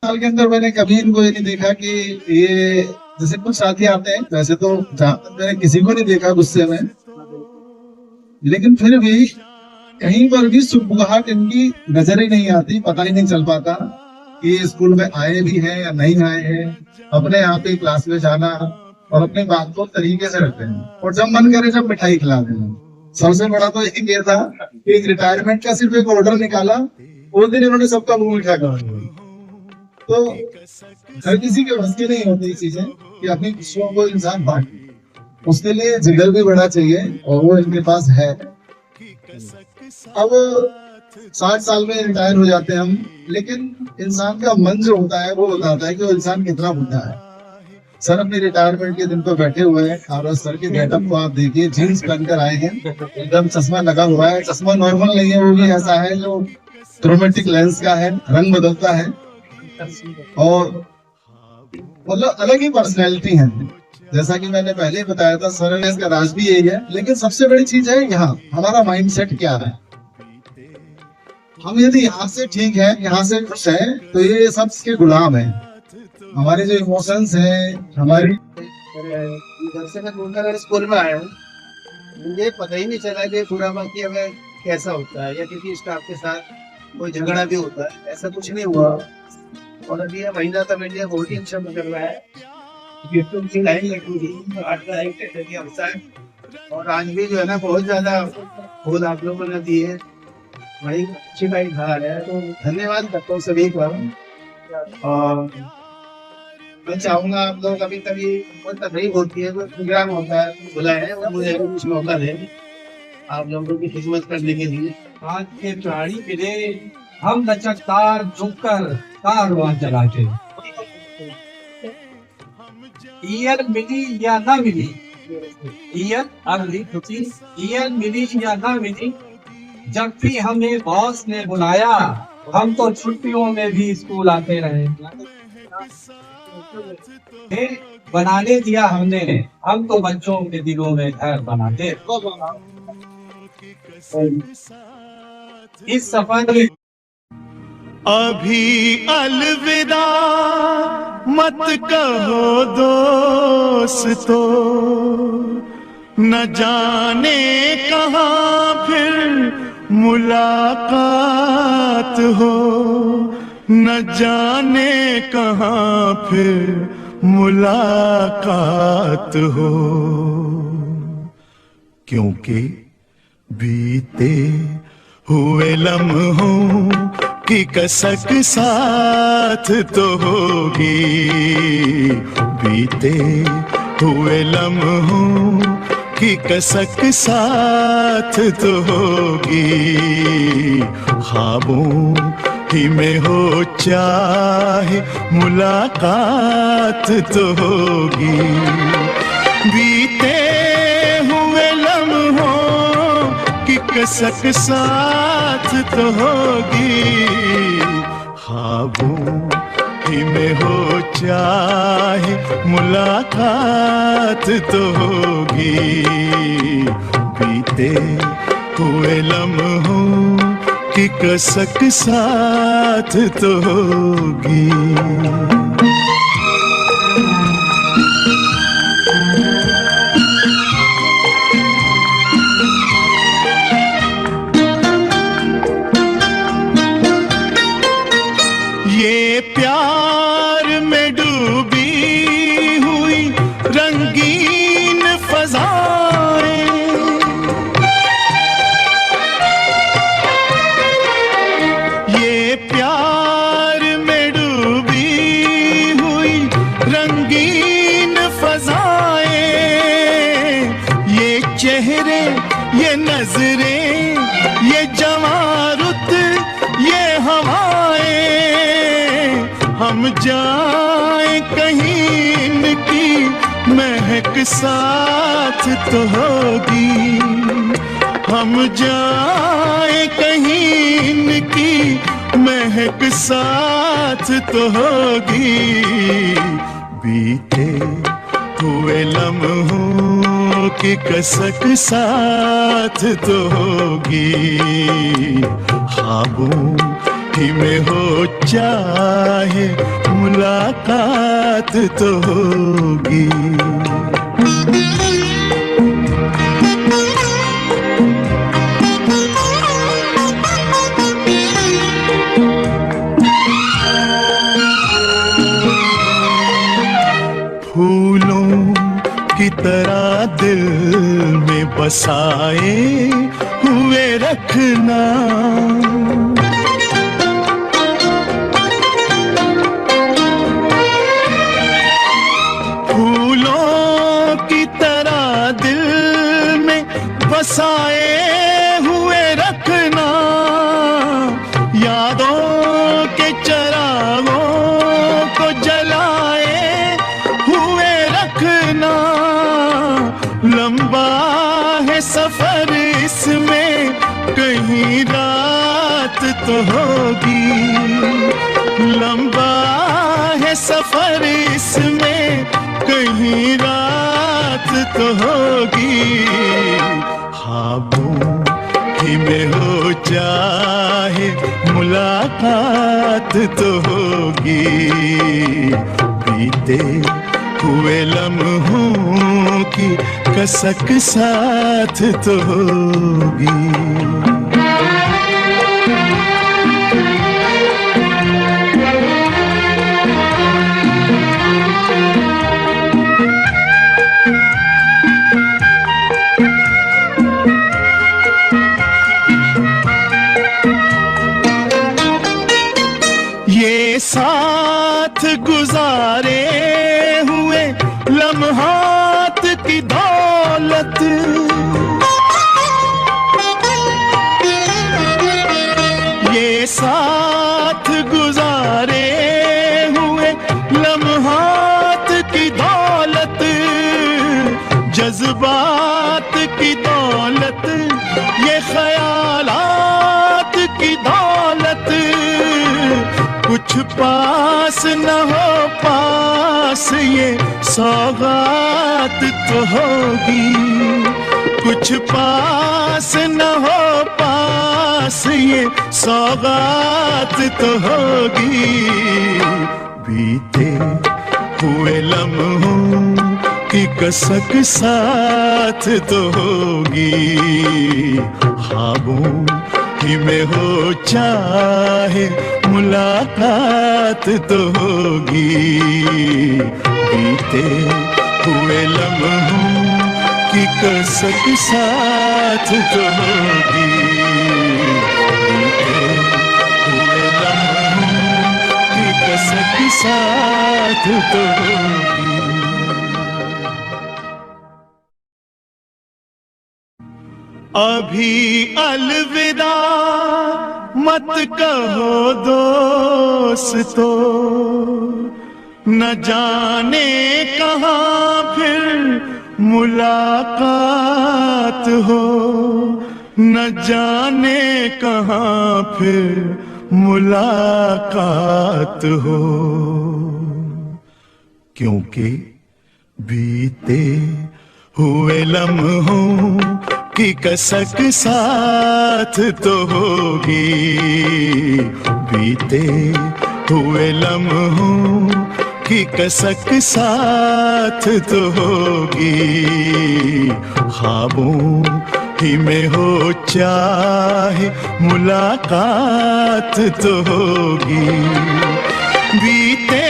साल के अंदर मैंने कभी इनको ये नहीं देखा कि ये जैसे कुछ साथी आते हैं, वैसे तो जहाँ तक मैंने किसी को नहीं देखा गुस्से में, लेकिन फिर भी कहीं पर भी सुबुगाहट इनकी नजर ही नहीं आती, पता ही नहीं चल पाता कि ये स्कूल में आए भी हैं या नहीं आए हैं। अपने आप ही क्लास में जाना और अपनी बात को तरीके से रखते हैं, और जब मन करे जब मिठाई खिला देना। सबसे बड़ा तो ये था कि रिटायरमेंट का सिर्फ एक ऑर्डर निकाला, उस दिन इन्होंने सबका मुंह मीठा कर दिया। तो हर किसी के बस की नहीं होती चीजें कि अपनी खुशियों को इंसान बांटे, उसके लिए जिगर भी बड़ा चाहिए, और वो इनके पास है। अब 60 साल में रिटायर हो जाते हैं हम, लेकिन इंसान का मन जो होता है वो बताता है कि वो इंसान कितना बुढ़ा है। सर अपने रिटायरमेंट के दिन पे बैठे हुए हैं, और सर के गेटअप को आप देखिए, जीन्स पहनकर आए हैं, एकदम चश्मा लगा हुआ है। चश्मा नॉर्मल नहीं है, वो भी ऐसा है जो क्रोमेटिक लेंस का है, रंग बदलता है, और मतलब अलग ही पर्सनैलिटी है। जैसा कि मैंने पहले ही बताया था, सरल का राज भी यही है। लेकिन सबसे बड़ी चीज है यहाँ हमारा माइंडसेट क्या है। हम यदि यहाँ से ठीक है, यहाँ से खुश है, तो ये सब के गुलाम है। हमारे जो इमोशंस है, हमारी जब से मैं दूरनगर स्कूल में आया हूँ, मुझे पता ही नहीं चला कि पूरा बाकी हमें कैसा होता है, या किसी स्टाफ के साथ कोई झगड़ा भी होता है। ऐसा कुछ नहीं हुआ। और अभी ये महीना तक इंडिया बहुत ही अच्छा चल रहा है। लाइन लगी थी और आज भी जो है ना, बहुत ज्यादा फूल आप लोगों ने दिए है, बड़ी अच्छी लाइन खा रहे हैं। तो धन्यवाद करता हूँ सभी को। और मैं चाहूंगा आप लोग कभी कभी बहुत तकलीफ होती है, कोई प्रोग्राम होता है, बुलाए और मुझे कुछ मौका दे आप लोगों की खिदमत करने के लिए। आज के प्राणी मिले हम लचकदार झुककर कारवां चलाते। ईयर मिली या ना मिली, ईयर अगली छुट्टी, ईयर मिली या ना मिली, जब भी हमें बॉस ने बुलाया, हम तो छुट्टियों में भी स्कूल आते रहे। बनाने दिया हमने, हम तो बच्चों के दिलों में घर बनाते। इस सफर में अभी अलविदा मत कहो दोस्तों, न जाने कहाँ फिर मुलाकात हो, न जाने कहाँ फिर मुलाकात हो। क्योंकि बीते हुए लम्हों की कसक साथ तो होगी, बीते हुए लम्हों की कसक साथ तो होगी। ख्वाबों ही में हो चाहे मुलाकात तो होगी, बीते हुए लम्हों की कसक साथ तो होगी। ख्वाबों ही में हो चाहे मुलाकात तो होगी, बीते हुए लम्हों की कसक साथ तो होगी। ये प्यार में डूबी हुई रंगीन फज़ाएं, ये प्यार में डूबी हुई रंगीन फज़ाएं, ये चेहरे, ये नजरें, ये जवारुत, ये हवाएं, हम जाए कहीं इनकी महक साथ तो होगी, हम जाए कहीं इनकी महक साथ तो होगी। बीते हुए लम्हों की कसक साथ तो होगी, ख्वाबों ही में हो चाहे मुलाकात तो होगी। फूलों की तरह दिल में बसाए हुए रखना, फूलों की तरह दिल में बसाए हुए रखना, यादों के चरागों को जलाए हुए रखना। लंबा है सफर इसमें कहीं रात तो होगी, लंबा है सफर इसमें कहीं रात तो होगी। ख्वाबों ही में हो चाहे मुलाकात तो होगी, बीते हुए लम्हों की कसक साथ तो होगी। ये साथ गुजारे हुए लम्हात की दौलत, ये साथ गुजारे हुए लम्हात की दौलत, जज्बात की दौलत, ये ख्यालात की दौलत, कुछ पास न हो पास ये सौगात तो होगी, कुछ पास न हो पास ये सौगात तो होगी। बीते हुए लम्हों की कसक साथ तो होगी, ख्वाबों ही में हो चाहे मुलाकात तो होगी। बीते हुए लम्हों की कसक साथ तो होगी, बीते हुए लम्हों की कसक साथ तो होगी। अभी अलविदा मत कहो दोस्तों, न जाने कहाँ फिर मुलाकात हो, न जाने कहाँ फिर मुलाकात हो। क्योंकि बीते हुए लम्हों की कसक साथ तो होगी, बीते हुए लम्हों की कसक साथ तो होगी। ख्वाबों ही में हो चाहे मुलाकात तो होगी, बीते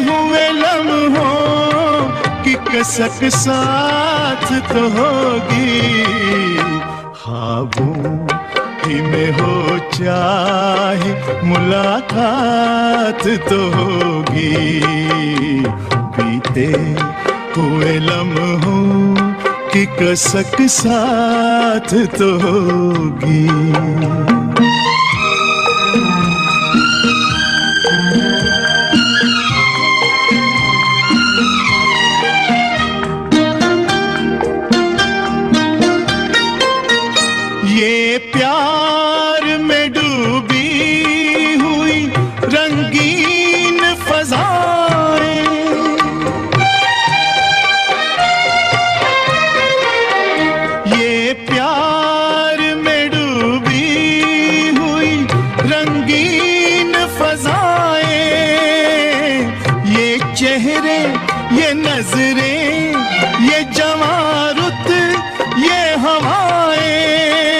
हुए लम्हों की कसक साथ तो होगी। ख्वाबों ही में हो चाहे मुलाकात तो होगी, बीते हुए लम्हों की कसक साथ तो होगी। ये प्यार में डूबी हुई रंगीन फज़ाएं, ये प्यार में डूबी हुई रंगीन चेहरे, ये नजरें, ये जवारुत, ये हवाएं,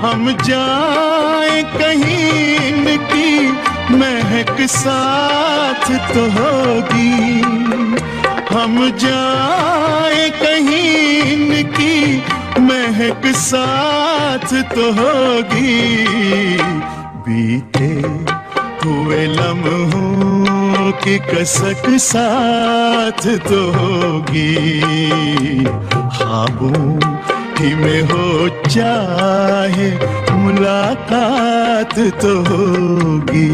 हम जाए कहीं इनकी महक साथ तो होगी, हम जाए कहीं इनकी महक साथ तो होगी, बीते हुए लम्हों की कसक साथ तो होगी, ख्वाबों ही में हो चाहे मुलाकात तो होगी।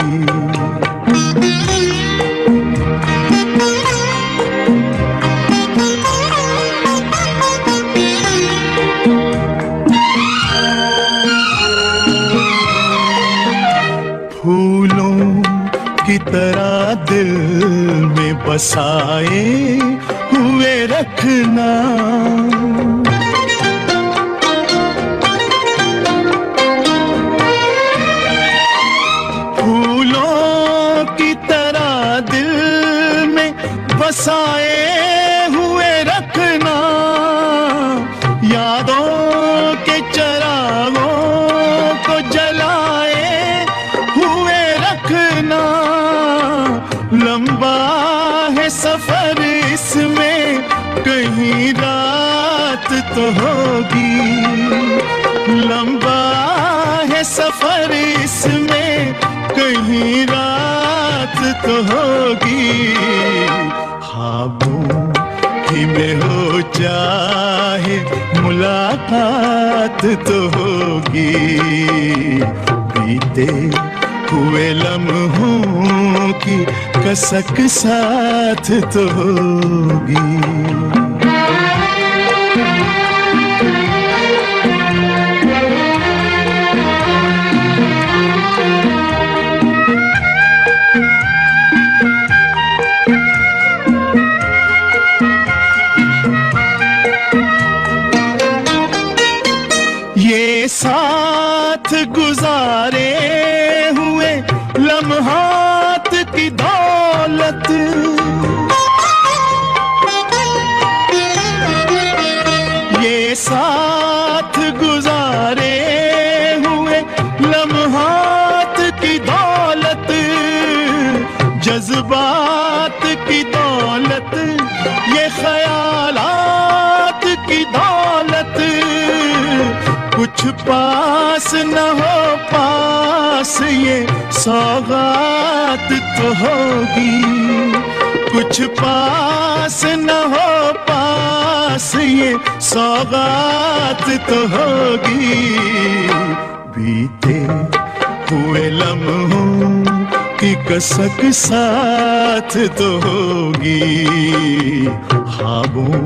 फूलों की तरह दिल में बसाए हुए रखना, फूलों की तरह दिल में बसाए हुए रखना, यादों के चरागों को जलाए हुए रखना, लंबा है सफर इसमें कहीं रात तो होगी, लंबा है सफर इसमें कहीं रात तो होगी, ख्वाबों ही में हो चाहे मुलाकात तो होगी, बीते हुए लम्हों की कसक साथ तो होगी। ये साथ गुजारे हुए लम्हात की दौलत, ये साथ गुजारे हुए लम्हात की दौलत, जज्बात की दौलत, ये ख्यालात की दौलत, कुछ पास न हो पास ये सौगात तो होगी, कुछ पास न हो पास ये सौगात तो होगी, बीते हुए लम्हों की कसक साथ तो होगी, ख्वाबों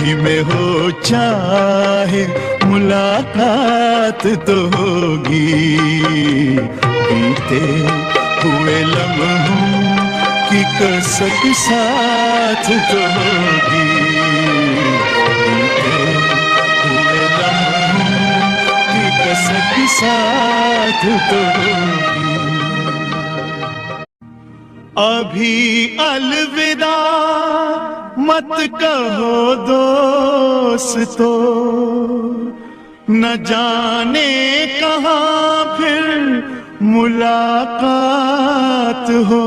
ही में हो चाहे मुलाकात तो होगी, बीते हुए लम्हों की कसक साथ तो होगी, बीते हुए लम्हों की कसक साथ तो होगी। अभी अलविदा मत कहो दोस्तों, न जाने कहाँ फिर मुलाकात हो,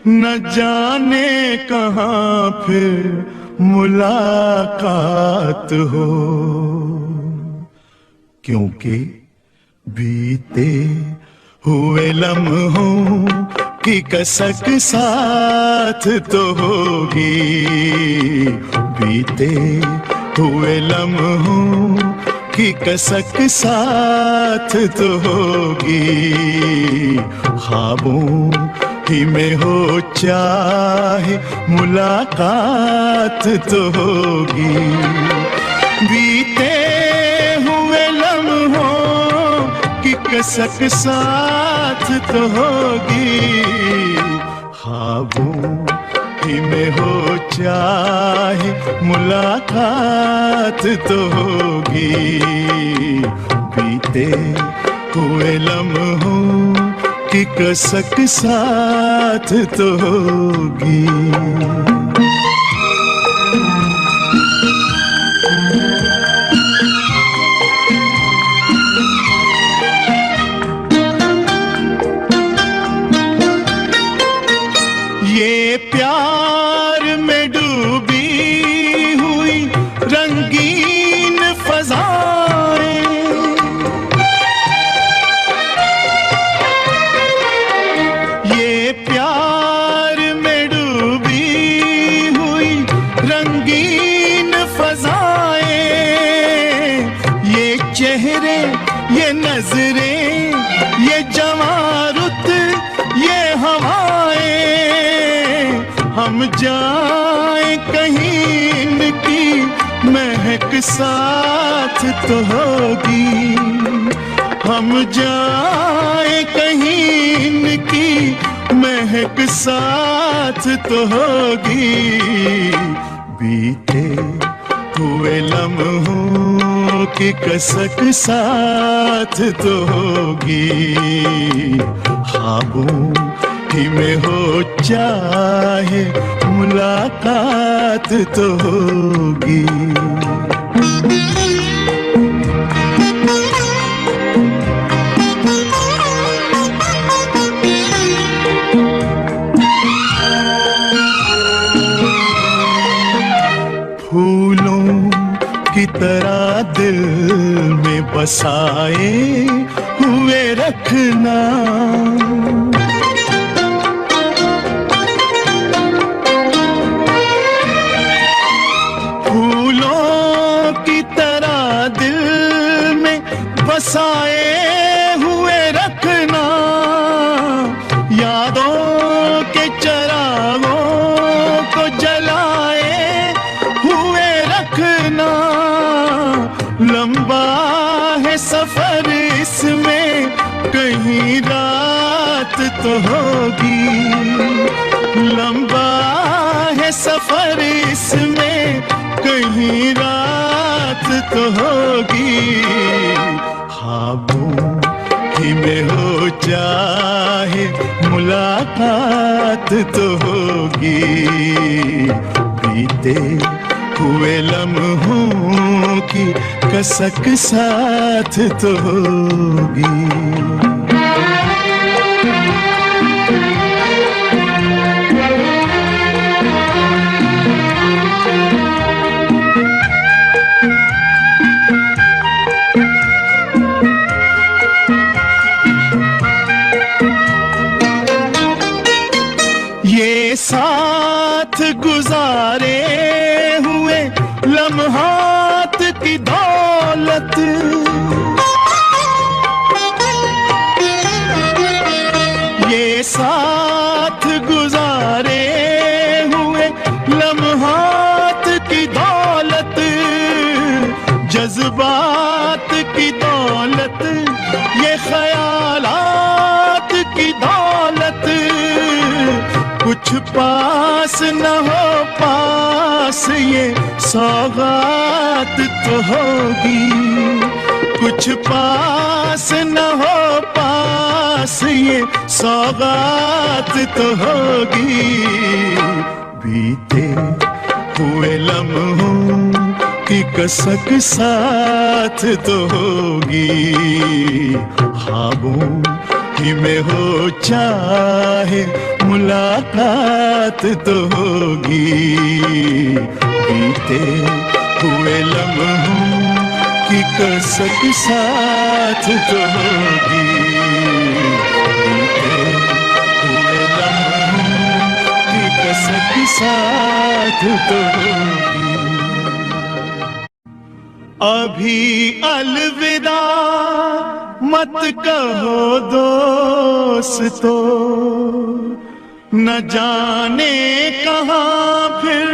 न जाने कहाँ फिर मुलाकात हो, क्योंकि बीते हुए लम्हों की कसक साथ तो होगी, बीते हुए लम्हों की कसक साथ तो होगी, ख्वाबों ही में हो चाहे मुलाकात तो होगी, बीते हुए लम्हों की कसक साथ तो होगी, ख्वाबों ही में हो चाहे मुलाकात तो होगी, बीते हुए लम्हों कि कसक साथ तो होगी। ये प्यार में डूबी हुई रंगीन फज़ाएं, ये प्यार में डूबी हुई रंगीन फज़ाएं, ये चेहरे, ये नजरें, ये जवारुत, ये हवाएं, हम जाए कहीं इनकी महक साथ तो होगी। हम जाए कहीं इनकी महक साथ तो होगी। बीते हुए लम्हों की कसक साथ तो होगी। ख्वाबों ही में हो चाहे मुलाकात तो होगी। फूलों की तरह दिल में बसाए हुए रखना, फूलों की तरह दिल में बसाए हुए रखना, यादों के चरागों को जलाए हुए रखना। लंबा है सफर इसमें कहीं रात तो होगी। लंबा है सफर इसमें कहीं रात तो होगी। ख्वाबों ही में हो चाहे मुलाकात तो होगी। बीते हुए लम्हों की कसक साथ तो होगी। ये साथ गुजारे हुए लम्हात की दौलत, ये साथ गुजारे हुए लम्हात की दौलत, जज्बात की दौलत, ये ख्यालात की दौलत, कुछ पास न हो पास ये सौगात तो होगी। कुछ पास न हो पास ये सौगात तो होगी। बीते हुए लम्हों की कसक साथ तो होगी। ख्वाबों ही में हो चाहे मुलाकात तो होगी। बीते हुए लम्हों की कसक साथ तो होगी। बीते हुए लम्हों की कसक साथ तो होगी। अभी अलविदा मत कहो दोस्तों, न जाने कहाँ फिर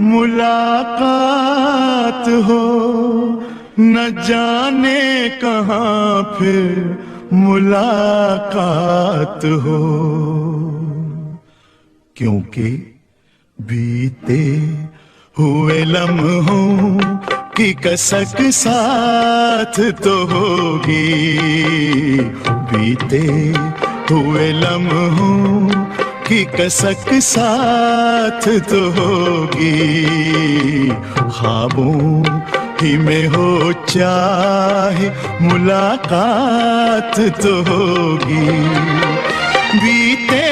मुलाकात हो, न जाने कहाँ फिर मुलाकात हो। क्योंकि बीते हुए लम्हों की कसक साथ तो होगी। बीते हुए लम्हों की कसक साथ तो होगी, ख्वाबों ही में हो चाहे मुलाकात तो होगी। बीते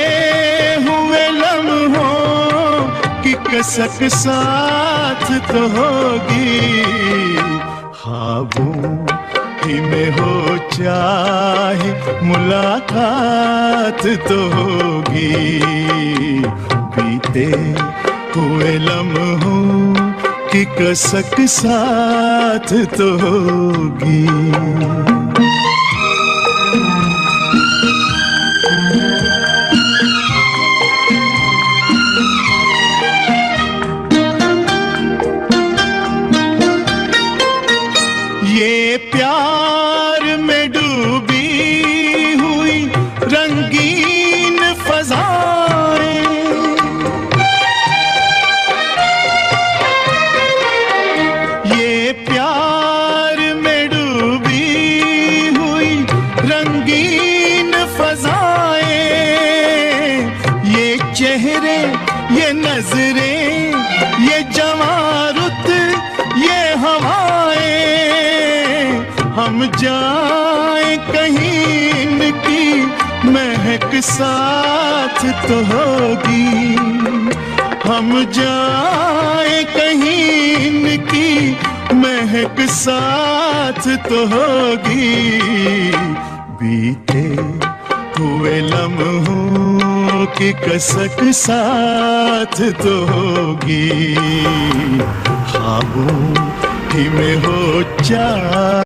हुए लम्हों की कसक साथ तो होगी, ख्वाबों ही में हो चाहे मुलाकात तो होगी। बीते हुए लम्हों की कसक साथ तो होगी। ये प्यार में डूबी हुई रंगीन फज़ाएं, ये प्यार में डूबी हुई रंगीन फज़ाएं, ये चेहरे, ये नजरें, ये जवारुत, ये हवाएं, हम जाए कहीं इनकी महक साथ तो होगी, हम जाए कहीं इनकी महक साथ तो होगी। बीते हुए लम्हों की कसक साथ तो होगी, ख्वाबों ही में हो चाहे